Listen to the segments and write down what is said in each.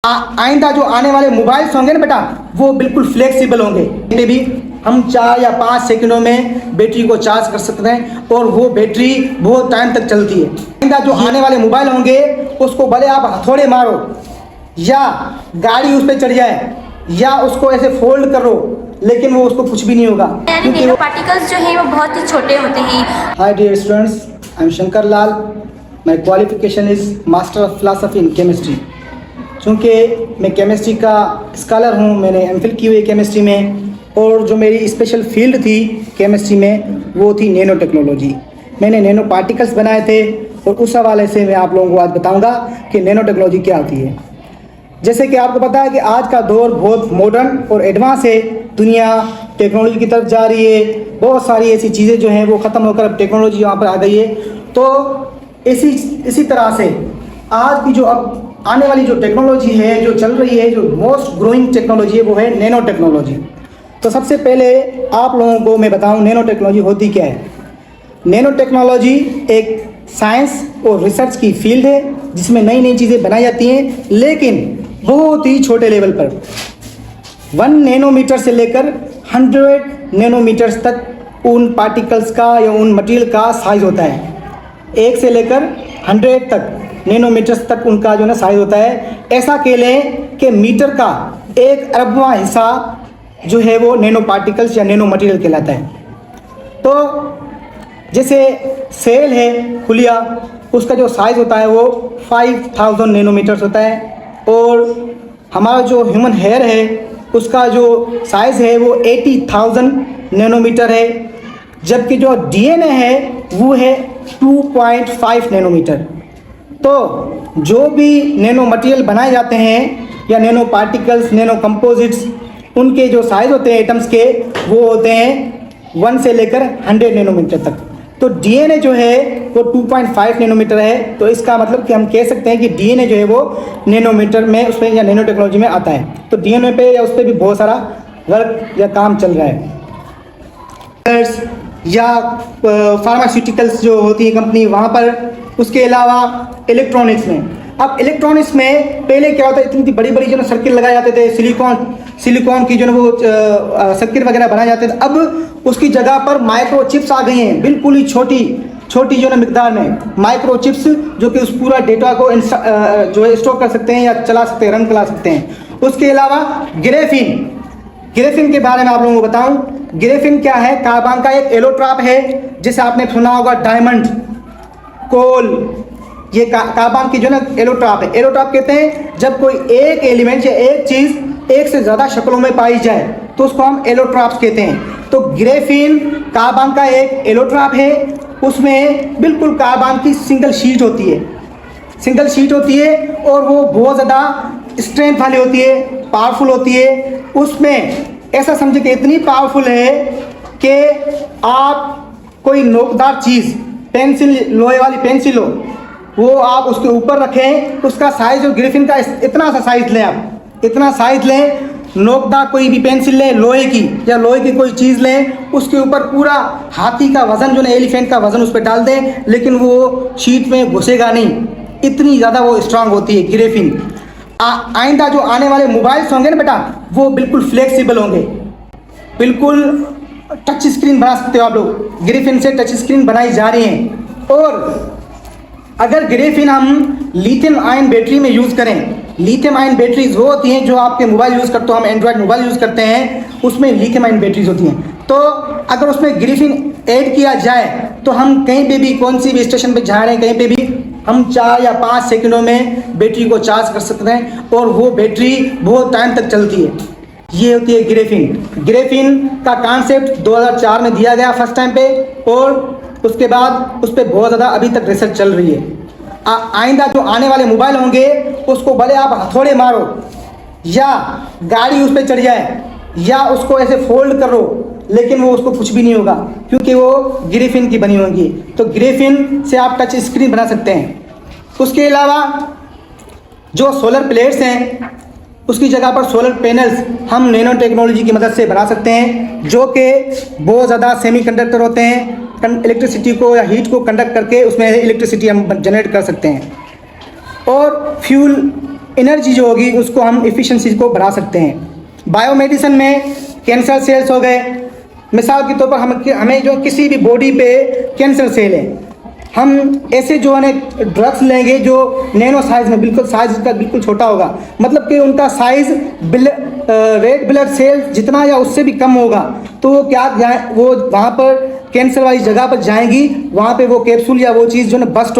आइंदा जो आने वाले मोबाइल्स होंगे ना बेटा, वो बिल्कुल फ्लेक्सिबल होंगे। ये भी हम 4 या 5 सेकंडों में बैटरी को चार्ज कर सकते हैं और वो बैटरी बहुत टाइम तक चलती है। आइंदा जो आने वाले मोबाइल होंगे उसको भले आप हथौड़े मारो या गाड़ी उस पर चढ़ जाए या उसको ऐसे फोल्ड करो, लेकिन वो उसको कुछ भी नहीं होगा, क्योंकि नैनो पार्टिकल्स जो हैं वो बहुत ही छोटे होते हैं। Hi dear students, I am Shankar Lal. My qualification is master of philosophy in chemistry. चूँकि मैं केमिस्ट्री का स्कॉलर हूँ, मैंने एमफिल की हुई केमिस्ट्री में, और जो मेरी स्पेशल फील्ड थी केमिस्ट्री में वो थी नैनो टेक्नोलॉजी। मैंने नैनो पार्टिकल्स बनाए थे और उस हवाले से मैं आप लोगों को आज बताऊंगा कि नैनो टेक्नोलॉजी क्या होती है। जैसे कि आपको पता है कि आज का दौर बहुत मॉडर्न और एडवांस है, दुनिया टेक्नोलॉजी की तरफ जा रही है। बहुत सारी ऐसी चीज़ें जो हैं वो ख़त्म होकर अब टेक्नोलॉजी यहाँ पर आ गई है। तो इसी तरह से आज की जो अब आने वाली जो टेक्नोलॉजी है, जो चल रही है, जो मोस्ट ग्रोइंग टेक्नोलॉजी है, वो है नैनो टेक्नोलॉजी। तो सबसे पहले आप लोगों को मैं बताऊं नैनो टेक्नोलॉजी होती क्या है। नैनो टेक्नोलॉजी एक साइंस और रिसर्च की फील्ड है जिसमें नई नई चीज़ें बनाई जाती हैं, लेकिन बहुत ही छोटे लेवल पर। 1 नैनोमीटर से लेकर 100 नैनोमीटर्स तक उन पार्टिकल्स का या उन मटेरियल का साइज होता है। 1 से लेकर 100 तक नैनोमीटर्स तक उनका जो है साइज होता है। ऐसा कह लें कि मीटर का 1 अरबवां हिस्सा जो है वो नैनो पार्टिकल्स या नैनो मटेरियल कहलाता है। तो जैसे सेल है खुलिया, उसका जो साइज़ होता है वो 5000 नैनोमीटर्स होता है, और हमारा जो ह्यूमन हेयर है उसका जो साइज़ है वो 80,000 नैनोमीटर है, जबकि जो डीएनए है वो है 2.5 नैनोमीटर। तो जो भी नैनो मटेरियल बनाए जाते हैं या नैनो पार्टिकल्स, नैनो कंपोजिट्स, उनके जो साइज़ होते हैं एटम्स के वो होते हैं 1 से लेकर 100 नैनोमीटर तक। तो डीएनए जो है वो 2.5 नैनोमीटर है। तो इसका मतलब कि हम कह सकते हैं कि डीएनए जो है वो नैनोमीटर में उसमें या नैनो टेक्नोलॉजी में आता है। तो डीएनए पे या उस पर भी बहुत सारा वर्क या काम चल रहा है। या फार्मास्यूटिकल्स जो होती है कंपनी, वहाँ पर, उसके अलावा इलेक्ट्रॉनिक्स में। अब इलेक्ट्रॉनिक्स में पहले क्या होता है, इतनी बड़ी बड़ी जो ना सर्किट लगाए जाते थे, सिलिकॉन की जो ना वो सर्किट वगैरह बनाए जाते थे। अब उसकी जगह पर माइक्रो चिप्स आ गई हैं, बिल्कुल ही छोटी छोटी जो ना मिकदार में माइक्रो चिप्स, जो कि उस पूरा डेटा को जो है स्टोर कर सकते हैं या चला सकते हैं, रन चला सकते हैं। उसके अलावा ग्रेफिन के बारे में आप लोगों को बताऊं। ग्रेफिन क्या है? कार्बन का एक एलोट्रॉप है, जिसे आपने सुना होगा डायमंड, कोल, ये कार्बन की जो ना एलोट्रॉप है। एलोट्रॉप कहते हैं जब कोई एक एलिमेंट या एक चीज़ एक से ज़्यादा शक्लों में पाई जाए तो उसको हम एलोट्रॉप्स कहते हैं। तो ग्रेफिन कार्बन का एक एलोट्रॉप है, उसमें बिल्कुल कार्बन की सिंगल शीट होती है और वो बहुत ज़्यादा स्ट्रेंथ वाली होती है, पावरफुल होती है। उसमें ऐसा समझे कि इतनी पावरफुल है कि आप कोई नोकदार चीज़, पेंसिल, लोहे वाली पेंसिल हो, वो आप उसके ऊपर रखें, उसका साइज़ जो ग्रेफिन का इतना सा साइज़ लें, आप इतना साइज़ लें, नोकदार कोई भी पेंसिल लें लोहे की, या लोहे की कोई चीज़ लें, उसके ऊपर पूरा हाथी का वज़न जो है, एलिफेंट का वज़न उस पर डाल दें, लेकिन वो शीट में घुसेगा नहीं, इतनी ज़्यादा वो स्ट्रांग होती है ग्रेफिन। आइंदा जो आने वाले मोबाइल्स होंगे ना बेटा, वो बिल्कुल फ्लेक्सिबल होंगे, बिल्कुल टच स्क्रीन बना सकते हो आप लोग। ग्रेफिन से टच स्क्रीन बनाई जा रही हैं। और अगर ग्रेफिन हम लिथियम आयन बैटरी में यूज़ करें, लिथियम आयन बैटरीज वो होती हैं जो आपके मोबाइल यूज़ करते हो, हम एंड्रॉयड मोबाइल यूज़ करते हैं, उसमें लिथियम आयन बैटरीज होती हैं। तो अगर उसमें ग्रेफिन ऐड किया जाए तो हम कहीं पे भी, कौन सी भी स्टेशन पे जा रहे हैं, कहीं पे भी हम 4 या 5 सेकंडों में बैटरी को चार्ज कर सकते हैं और वो बैटरी बहुत टाइम तक चलती है। ये होती है ग्रेफिन। ग्रेफिन का कॉन्सेप्ट 2004 में दिया गया फर्स्ट टाइम पे, और उसके बाद उस पर बहुत ज़्यादा अभी तक रिसर्च चल रही है। आइंदा जो आने वाले मोबाइल होंगे उसको भले आप हथौड़े मारो या गाड़ी उस पर चढ़ जाए या उसको ऐसे फोल्ड करो, लेकिन वो उसको कुछ भी नहीं होगा, क्योंकि वो ग्रेफिन की बनी होगी। तो ग्रेफिन से आप टच स्क्रीन बना सकते हैं। उसके अलावा जो सोलर प्लेट्स हैं, उसकी जगह पर सोलर पैनल्स हम नैनो टेक्नोलॉजी की मदद से बना सकते हैं, जो कि बहुत ज़्यादा सेमीकंडक्टर होते हैं, इलेक्ट्रिसिटी को या हीट को कंडक्ट करके उसमें इलेक्ट्रिसिटी हम जनरेट कर सकते हैं। और फ्यूल एनर्जी जो होगी उसको हम एफिशिएंसी को बढ़ा सकते हैं। बायोमेडिसिन में कैंसर सेल्स हो गए, मिसाल के तौर पर हमें जो किसी भी बॉडी पे कैंसर सेल है, हम ऐसे जो है ड्रग्स लेंगे जो नैनो साइज़ में, बिल्कुल साइज़ का बिल्कुल छोटा होगा, मतलब कि उनका साइज़ रेड ब्लड सेल जितना या उससे भी कम होगा, तो वो क्या वो वहाँ पर कैंसर वाली जगह पर जाएंगी, वहाँ पे वो कैप्सूल या वो चीज़ जो है बस्ट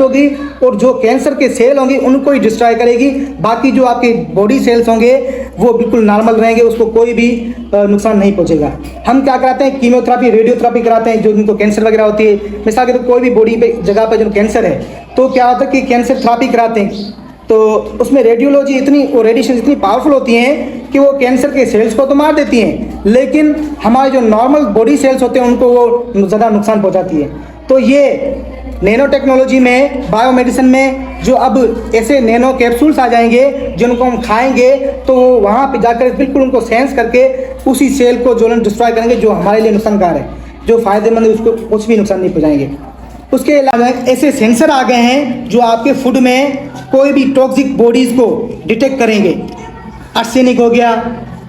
होगी और जो कैंसर के सेल होंगे उनको ही डिस्ट्रॉय करेगी। बाकी जो आपके बॉडी सेल्स होंगे वो बिल्कुल नॉर्मल रहेंगे, उसको कोई भी नुकसान नहीं पहुँचेगा। हम क्या कराते हैं, कीमोथेरापी, रेडियोथेरापी कराते हैं जो जिनको कैंसर वगैरह होती है। मिसाल के तो कोई भी बॉडी पे जगह पर जो कैंसर है तो क्या होता है कि कैंसर थेरापी कराते हैं, तो उसमें रेडियोलॉजी रेडिएशन इतनी पावरफुल होती हैं कि वो कैंसर के सेल्स को तो मार देती हैं, लेकिन हमारे जो नॉर्मल बॉडी सेल्स होते हैं उनको वो ज़्यादा नुकसान पहुंचाती है। तो ये नैनो टेक्नोलॉजी में, बायोमेडिसिन में जो अब ऐसे नैनो कैप्सूल्स आ जाएंगे जिनको हम खाएंगे तो वहाँ पे जाकर बिल्कुल उनको सेंस करके उसी सेल को जो डिस्ट्रॉय करेंगे जो हमारे लिए नुकसानकार है, जो फ़ायदेमंद है उसको कुछ भी नुकसान नहीं पहुँचाएंगे। उसके अलावा ऐसे सेंसर आ गए हैं जो आपके फूड में कोई भी टॉक्सिक बॉडीज़ को डिटेक्ट करेंगे। आर्सेनिक हो गया,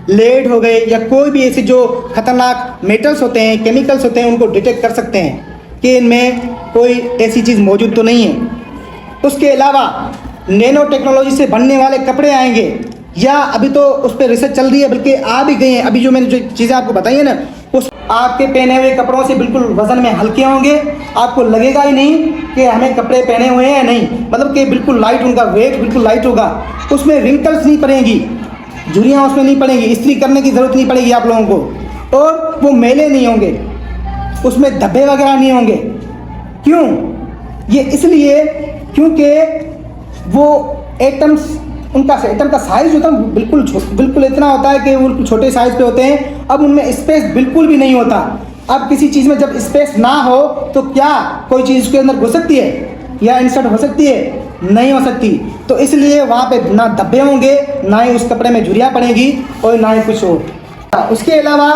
लेड हो गए, या कोई भी ऐसे जो खतरनाक मेटल्स होते हैं, केमिकल्स होते हैं, उनको डिटेक्ट कर सकते हैं कि इनमें कोई ऐसी चीज़ मौजूद तो नहीं है। उसके अलावा नैनो टेक्नोलॉजी से बनने वाले कपड़े आएंगे, या अभी तो उस पर रिसर्च चल रही है, बल्कि आ भी गए हैं। अभी जो मैंने जो चीज़ें आपको बताई है ना, उस आपके पहने हुए कपड़ों से बिल्कुल वजन में हल्के होंगे, आपको लगेगा ही नहीं कि हमें कपड़े पहने हुए हैं, नहीं, मतलब कि बिल्कुल लाइट, उनका वेट बिल्कुल लाइट होगा। उसमें रिंकल्स नहीं पड़ेंगी, झुर्रियाँ उसमें नहीं पड़ेंगी, इस्त्री करने की ज़रूरत नहीं पड़ेगी आप लोगों को, और वो मैले नहीं होंगे, उसमें धब्बे वगैरह नहीं होंगे। क्यों? ये इसलिए क्योंकि वो एटम्स, उनका एटम का साइज़ जो था बिल्कुल इतना होता है कि वो छोटे साइज़ पे होते हैं। अब उनमें स्पेस बिल्कुल भी नहीं होता। अब किसी चीज़ में जब स्पेस ना हो तो क्या कोई चीज़ उसके अंदर घुस सकती है या इंसर्ट हो सकती है? नहीं हो सकती। तो इसलिए वहाँ पे ना धब्बे होंगे, ना ही उस कपड़े में झुर्रियाँ पड़ेंगी और ना ही कुछ और। उसके अलावा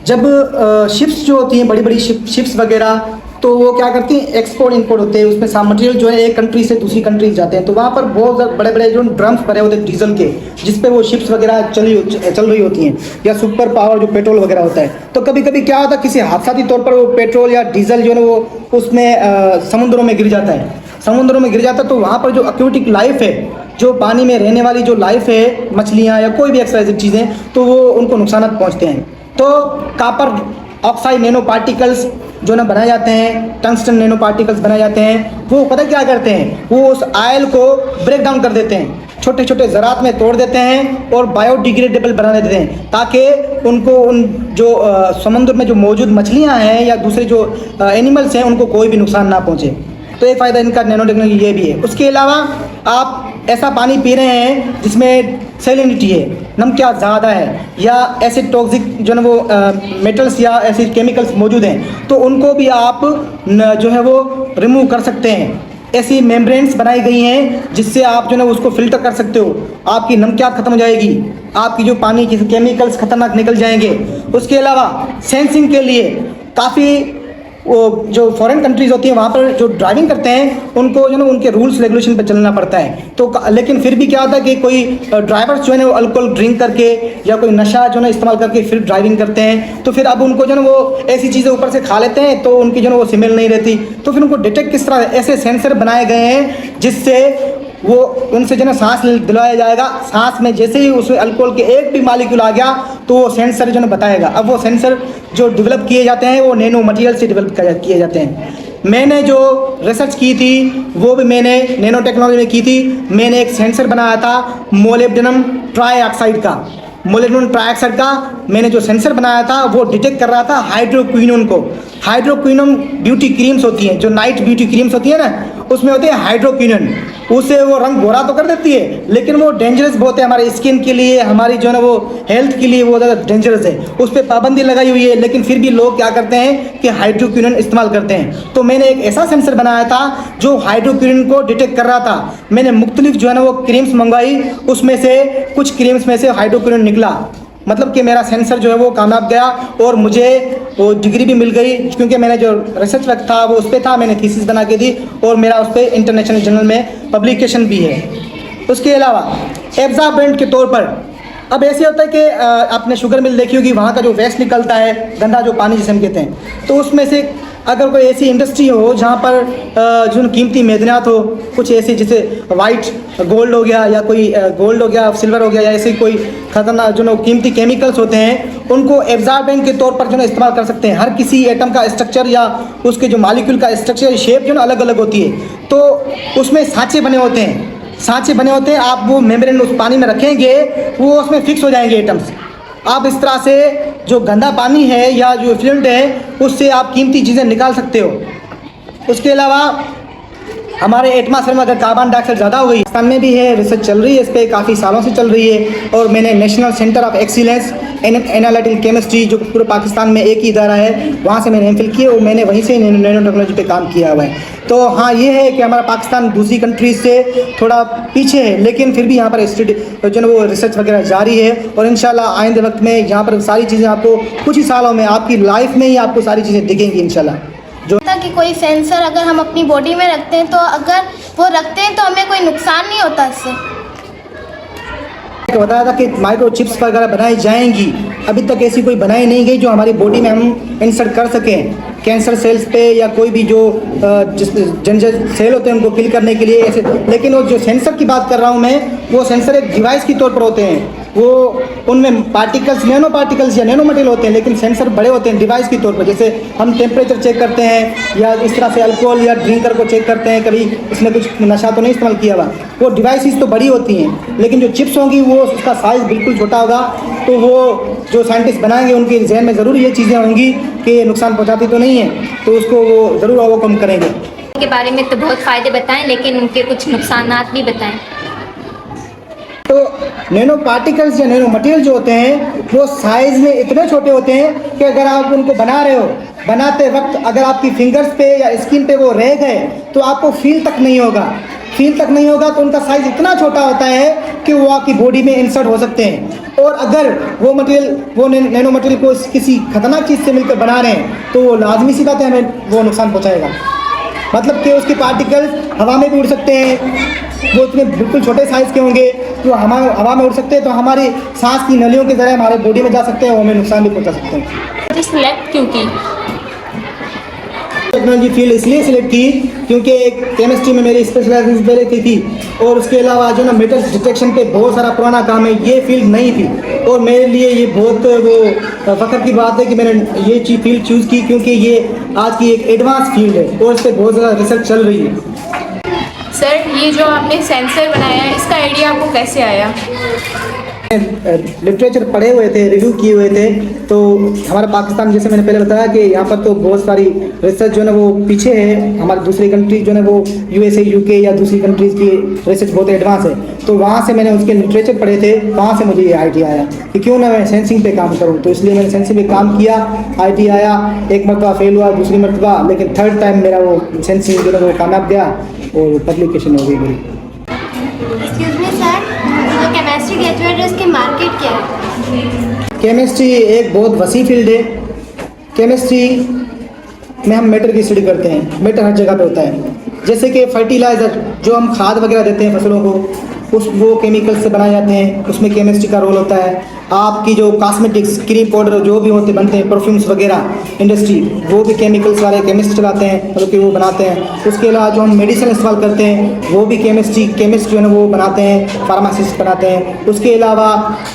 जब शिप्स जो होती हैं, बड़ी बड़ी शिप्स वगैरह, तो वो क्या करती हैं, एक्सपोर्ट इंपोर्ट होते हैं, उसमें मटेरियल जो है एक कंट्री से दूसरी कंट्री जाते हैं, तो वहाँ पर बहुत बड़े बड़े जो ड्रम्स भरे होते हैं डीजल के, जिस पे वो शिप्स वगैरह चल रही होती हैं, या सुपर पावर जो पेट्रोल वगैरह होता है। तो कभी कभी क्या होता है, किसी हादसाती तौर पर वो पेट्रोल या डीजल जो है वो उसमें समुद्रों में गिर जाता है, तो वहाँ पर जो एक्वेटिक लाइफ है, जो पानी में रहने वाली जो लाइफ है, मछलियाँ या कोई भी एक्सवाइजेड चीज़ें, तो वो उनको नुकसान पहुँचते हैं। तो कॉपर ऑक्साइड नैनो पार्टिकल्स जो ना बनाए जाते हैं, टंगस्टन नैनो पार्टिकल्स बनाए जाते हैं, वो पता क्या करते हैं, वो उस आयल को ब्रेक डाउन कर देते हैं, छोटे छोटे ज़रात में तोड़ देते हैं और बायोडिग्रेडेबल बना देते हैं, ताकि उनको उन जो समुद्र में जो मौजूद मछलियाँ हैं या दूसरे जो एनिमल्स हैं उनको कोई भी नुकसान ना पहुँचे। तो एक फ़ायदा इनका नैनो टेक्नोलॉजी ये भी है। उसके अलावा आप ऐसा पानी पी रहे हैं जिसमें सैलिनिटी है, नमक ज़्यादा है, या ऐसे टॉक्सिक जो है वो मेटल्स या ऐसे केमिकल्स मौजूद हैं, तो उनको भी आप जो है वो रिमूव कर सकते हैं। ऐसी मेम्ब्रेन्स बनाई गई हैं जिससे आप जो है उसको फिल्टर कर सकते हो, आपकी नमकियात ख़त्म हो जाएगी, आपकी जो पानी के केमिकल्स खतरनाक निकल जाएंगे। उसके अलावा सेंसिंग के लिए काफ़ी वो जो फॉरेन कंट्रीज़ होती हैं वहाँ पर जो ड्राइविंग करते हैं उनको जो है उनके रूल्स रेगुलेशन पर चलना पड़ता है। तो लेकिन फिर भी क्या होता है कि कोई ड्राइवर्स जो है वो अल्कोहल ड्रिंक करके या कोई नशा जो है इस्तेमाल करके फिर ड्राइविंग करते हैं, तो फिर अब उनको जो है वो ऐसी चीज़ें ऊपर से खा लेते हैं तो उनकी जो है वो स्मेल नहीं रहती। तो फिर उनको डिटेक्ट किस तरह, ऐसे सेंसर बनाए गए हैं जिससे वो उनसे जो है सांस दिलवाया जाएगा। सांस में जैसे ही उसमें अल्कोहल के एक भी मालिक्यूल आ गया तो वो सेंसर जो है बताएगा। अब वो सेंसर जो डेवलप किए जाते हैं वो नैनो मटेरियल से डेवलप किए जाते हैं। मैंने जो रिसर्च की थी वो भी मैंने नैनो टेक्नोलॉजी में की थी। मैंने एक सेंसर बनाया था मोलिब्डेनम ट्राइऑक्साइड का। मोलिब्डेनम ट्राइऑक्साइड का मैंने जो सेंसर बनाया था वो डिटेक्ट कर रहा था हाइड्रोक्विनोन को। हाइड्रोक्विनोन ब्यूटी क्रीम्स होती हैं, जो नाइट ब्यूटी क्रीम्स होती है ना, उसमें होते हैं हाइड्रोक्विनोन। उससे वो रंग गोरा तो कर देती है, लेकिन वो डेंजरस बहुत है हमारे स्किन के लिए, हमारी जो है ना वो हेल्थ के लिए वो ज़्यादा डेंजरस है। उस पर पाबंदी लगाई हुई है, लेकिन फिर भी लोग क्या करते हैं कि हाइड्रोक्विनोन इस्तेमाल करते हैं। तो मैंने एक ऐसा सेंसर बनाया था जो हाइड्रोक्विनोन को डिटेक्ट कर रहा था। मैंने मुख्तलिफ जो है ना वो क्रीम्स मंगवाई, उसमें से कुछ क्रीम्स में से हाइड्रोक्विनोन निकला, मतलब कि मेरा सेंसर जो है वो कामयाब गया और मुझे वो डिग्री भी मिल गई, क्योंकि मैंने जो रिसर्च वर्क था वो उस पर था, मैंने थीसिस बना के दी और मेरा उस पर इंटरनेशनल जर्नल में पब्लिकेशन भी है। उसके अलावा एब्जॉर्बेंट के तौर पर, अब ऐसे होता है कि आपने शुगर मिल देखी होगी, वहाँ का जो वेस्ट निकलता है, गंदा जो पानी जिसे हम कहते हैं, तो उसमें से अगर कोई ऐसी इंडस्ट्री हो जहाँ पर जो कीमती मैदनियात हो, कुछ ऐसी जैसे वाइट गोल्ड हो गया या कोई गोल्ड हो गया, सिल्वर हो गया, या ऐसे कोई खतरनाक जो कीमती केमिकल्स होते हैं, उनको एब्जॉर्बेंट के तौर पर जो है इस्तेमाल कर सकते हैं। हर किसी एटम का स्ट्रक्चर या उसके जो मालिक्यूल का स्ट्रक्चर शेप जो ना अलग अलग होती है, तो उसमें सांचे बने होते हैं, सांचे बने होते हैं। आप वो मेम्ब्रेन उस पानी में रखेंगे, वो उसमें फिक्स हो जाएंगे एटम्स। आप इस तरह से जो गंदा पानी है या जो फ्लूइड है, उससे आप कीमती चीज़ें निकाल सकते हो। उसके अलावा हमारे एटमॉस्फेयर में अगर कार्बन डाइऑक्साइड ज़्यादा हो गई, पाकिस्तान में भी है, रिसर्च चल रही है, इस पर काफ़ी सालों से चल रही है। और मैंने national centre of excellence analytical chemistry, जो पूरे पाकिस्तान में एक ही इदारा है, वहाँ से मैंने एमफिल किया और मैंने वहीं से नैनो टेक्नोलॉजी पे काम किया हुआ है। तो हाँ, ये है कि हमारा पाकिस्तान दूसरी कंट्रीज से थोड़ा पीछे है, लेकिन फिर भी यहाँ पर जो है वो रिसर्च वगैरह जारी है। और इंशाल्लाह आइंदे वक्त में यहाँ पर सारी चीज़ें आपको कुछ ही सालों में, आपकी लाइफ में ही आपको सारी चीज़ें दिखेंगी इंशाल्लाह। जो कि कोई सेंसर अगर हम अपनी बॉडी में रखते हैं, तो अगर वो रखते हैं तो हमें कोई नुकसान नहीं होता इससे। बताया था कि माइक्रोचिप्स वगैरह बनाई जाएंगी, अभी तक ऐसी कोई बनाई नहीं गई जो हमारी बॉडी में हम इंसर्ट कर सकें कैंसर सेल्स पे, या कोई भी जो जनरल सेल होते हैं उनको किल करने के लिए ऐसे। लेकिन वो जो सेंसर की बात कर रहा हूँ मैं, वो सेंसर एक डिवाइस के तौर पर होते हैं। वो उनमें पार्टिकल्स, नैनो पार्टिकल्स या नैनो मटेरियल होते हैं, लेकिन सेंसर बड़े होते हैं डिवाइस के तौर पर। जैसे हम टेम्परेचर चेक करते हैं या इस तरह से अल्कोहल या ड्रिंकर को चेक करते हैं, कभी इसमें कुछ नशा तो नहीं इस्तेमाल किया हुआ, वो डिवाइसेस तो बड़ी होती हैं, लेकिन जो चिप्स होंगी वो उसका साइज़ बिल्कुल छोटा होगा। तो वो जो साइंटिस्ट बनाएंगे उनके जहन में ज़रूर ये चीज़ें होंगी कि ये नुकसान पहुँचाती तो नहीं है, तो उसको वो ज़रूर ओवरकम करेंगे। के बारे में तो बहुत फ़ायदे बताएं, लेकिन उनके कुछ नुकसानात भी बताएं। तो नैनो पार्टिकल्स या नैनो मटेरियल जो होते हैं, वो साइज़ में इतने छोटे होते हैं कि अगर आप उनको बना रहे हो, बनाते वक्त अगर आपकी फिंगर्स पे या स्किन पे वो रह गए तो आपको फील तक नहीं होगा। तो उनका साइज़ इतना छोटा होता है कि वो आपकी बॉडी में इंसर्ट हो सकते हैं। और अगर वो मटेरियल, वो नैनो मटेरियल को किसी खतरनाक चीज़ से मिलकर बना रहे हैं, तो वो लाजमी सी बात है हमें वो नुकसान पहुँचाएगा। मतलब कि उसके पार्टिकल्स हवा में भी उड़ सकते हैं, वो इतने बिल्कुल छोटे साइज़ के होंगे तो हवा में उड़ सकते हैं, तो हमारी सांस की नलियों के ज़रिए हमारे बॉडी में जा सकते हैं, वो हमें नुकसान भी पहुंचा सकते हैं। सिलेक्ट क्यों की? टेक्नोलॉजी फील्ड इसलिए सिलेक्ट की क्योंकि एक केमिस्ट्री में मेरी स्पेशलाइजेशन पहले की थी, और उसके अलावा जो ना मेटल्स डिटेक्शन पे बहुत सारा पुराना काम है, ये फील्ड नहीं थी। और मेरे लिए ये बहुत वो फ़ख्र की बात है कि मैंने ये फील्ड चूज़ की, क्योंकि ये आज की एक एडवांस फील्ड है और इस पर बहुत ज़्यादा रिसर्च चल रही है। सर, ये जो आपने सेंसर बनाया है, इसका आइडिया आपको कैसे आया? लिटरेचर पढ़े हुए थे, रिव्यू किए हुए थे, तो हमारा पाकिस्तान, जैसे मैंने पहले बताया कि यहाँ पर तो बहुत सारी रिसर्च जो है ना वो पीछे है। हमारी दूसरी कंट्री जो है ना वो USA, UK या दूसरी कंट्रीज़ की रिसर्च बहुत एडवांस है, तो वहाँ से मैंने उसके लिटरेचर पढ़े थे, वहाँ से मुझे ये आइडिया आया कि क्यों ना मैं सेंसिंग पे काम करूँ। तो इसलिए मैंने सेंसिंग पे काम किया, आइडिया आया, एक मरतबा फेल हुआ, दूसरी मरतबा, लेकिन थर्ड टाइम मेरा वो सेंसिंग जो है वो कामयाब गया और पब्लिकेशन हो गई मेरी। एक्सक्यूज मी सर, जो केमिस्ट्री ग्रेजुएट है उसकी मार्केट क्या है? केमिस्ट्री एक बहुत वसी फील्ड है। केमिस्ट्री में हम मैटर की स्टडी करते हैं। मैटर हर जगह पे होता है, जैसे कि फर्टिलाइज़र जो हम खाद वगैरह देते हैं फसलों को, वो केमिकल से बनाए जाते हैं, उसमें केमिस्ट्री का रोल होता है। आपकी जो कॉस्मेटिक्स, क्रीम पाउडर जो भी होते बनते हैं, परफ्यूम्स वगैरह इंडस्ट्री, वो भी केमिकल्स वाले केमिस्ट चलाते हैं, मतलब कि वो बनाते हैं। उसके अलावा जो हम मेडिसिन इस्तेमाल करते हैं वो भी केमिस्ट जो है ना वो बनाते हैं, फार्मासिस्ट बनाते हैं। उसके अलावा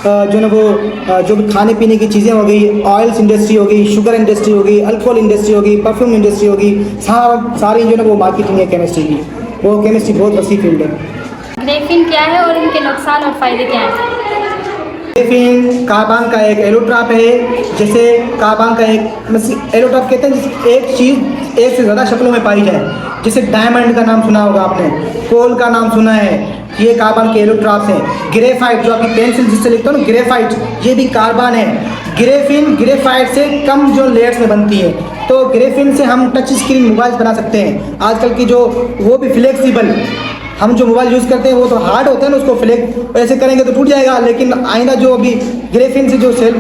जो है ना वो जो भी खाने पीने की चीज़ें हो गई, ऑयल्स इंडस्ट्री हो गई, शुगर इंडस्ट्री हो गई, अल्कोहल इंडस्ट्री हो गई, परफ्यूम इंडस्ट्री हो गई, सारी जो है ना वो मार्केटिंग है केमिस्ट्री की। वो केमिस्ट्री बहुत वसी फील्ड है। ग्रेफिन क्या है और इनके नुकसान और फ़ायदे क्या हैं? ग्रेफिन कार्बन का एक एलोट्रॉप है। जैसे कार्बन का एक एलोट्रॉप कहते हैं एक चीज़ एक से ज़्यादा शक्लों में पाई जाए, जैसे डायमंड का नाम सुना होगा आपने, कोल का नाम सुना है, ये कार्बन के एलोट्रॉप्स हैं। ग्रेफाइट जो आपकी पेंसिल जिससे लिखते हो ना, ग्रेफाइट, ये भी कार्बन है। ग्रेफिन ग्रेफाइट से कम जो लेयर्स में बनती है, तो ग्रेफिन से हम टच स्क्रीन मोबाइल्स बना सकते हैं। आजकल की जो वो भी हम जो मोबाइल यूज़ करते हैं वो तो हार्ड होता है ना, उसको फ्लेक्स ऐसे करेंगे तो टूट जाएगा, लेकिन आइंदा जो अभी ग्रेफिन से जो सेल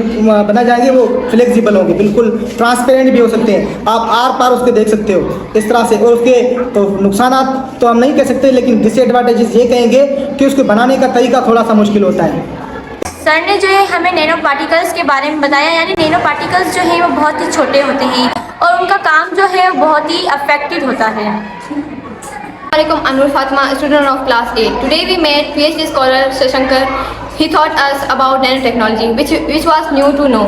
बना जाएंगे वो फ्लेक्सिबल होंगे, बिल्कुल ट्रांसपेरेंट भी हो सकते हैं, आप आर पार उसके देख सकते हो इस तरह से। और उसके तो नुकसान तो हम नहीं कह सकते, लेकिन डिसएडवांटेजेस ये कहेंगे कि उसको बनाने का तरीका थोड़ा सा मुश्किल होता है। सर ने जो है हमें नैनो पार्टिकल्स के बारे में बताया, यानी नैनो पार्टिकल्स जो है वो बहुत ही छोटे होते हैं और उनका काम जो है वो बहुत ही अफेक्टेड होता है। Assalamualaikum, Anur Fatma, student of class 8. Today we met PhD scholar Shashankar. He taught us about nanotechnology, which was new to know.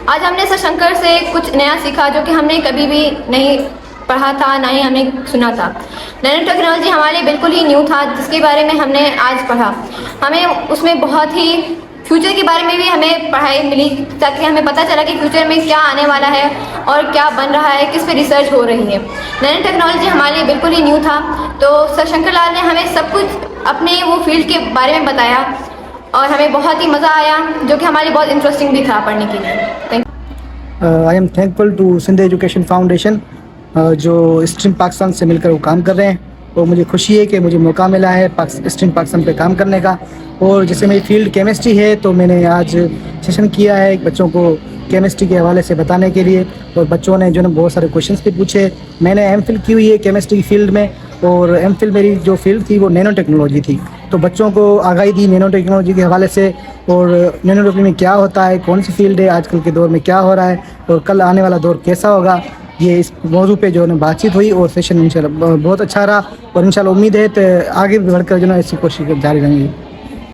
आज हमने शशंकर से कुछ नया सीखा जो कि हमने कभी भी नहीं पढ़ा था, ना ही हमने सुना था। नैनो टेक्नोलॉजी हमारे लिए बिल्कुल ही न्यू था, जिसके बारे में हमने आज पढ़ा। हमें उसमें बहुत ही फ्यूचर के बारे में भी हमें पढ़ाई मिली, ताकि हमें पता चला कि फ्यूचर में क्या आने वाला है और क्या बन रहा है, किस पे रिसर्च हो रही है। नैनो टेक्नोलॉजी हमारे लिए बिल्कुल ही न्यू था, तो सर शंकर लाल ने हमें सब कुछ अपने वो फील्ड के बारे में बताया और हमें बहुत ही मज़ा आया, जो कि हमारे लिए बहुत इंटरेस्टिंग भी था पढ़ने के लिए। Thank you. I am thankful to Sindh education foundation जो स्ट्रीम पाकिस्तान से मिलकर वो काम कर रहे हैं, और मुझे खुशी है कि मुझे मौका मिला है स्ट्रीम पाकिस्तान पे काम करने का। और जैसे मेरी फील्ड केमिस्ट्री है, तो मैंने आज सेशन किया है बच्चों को केमिस्ट्री के हवाले से बताने के लिए, और बच्चों ने जो है बहुत सारे क्वेश्चंस भी पूछे। मैंने एमफिल की हुई है केमिस्ट्री की फील्ड में, और एमफिल मेरी जो फील्ड थी वो नैनो टेक्नोलॉजी थी, तो बच्चों को आगाही दी नैनो टेक्नोलॉजी के हवाले से, और नैनो टेक्नोलॉजी में क्या होता है, कौन सी फील्ड है, आजकल के दौर में क्या हो रहा है, और कल आने वाला दौर कैसा होगा। ये इस मौजू पे जो है बातचीत हुई, और सेशन इंशाल्लाह बहुत अच्छा रहा, और इंशाल्लाह उम्मीद है तो आगे भी बढ़कर जो है ऐसी कोशिश जारी रहेंगी।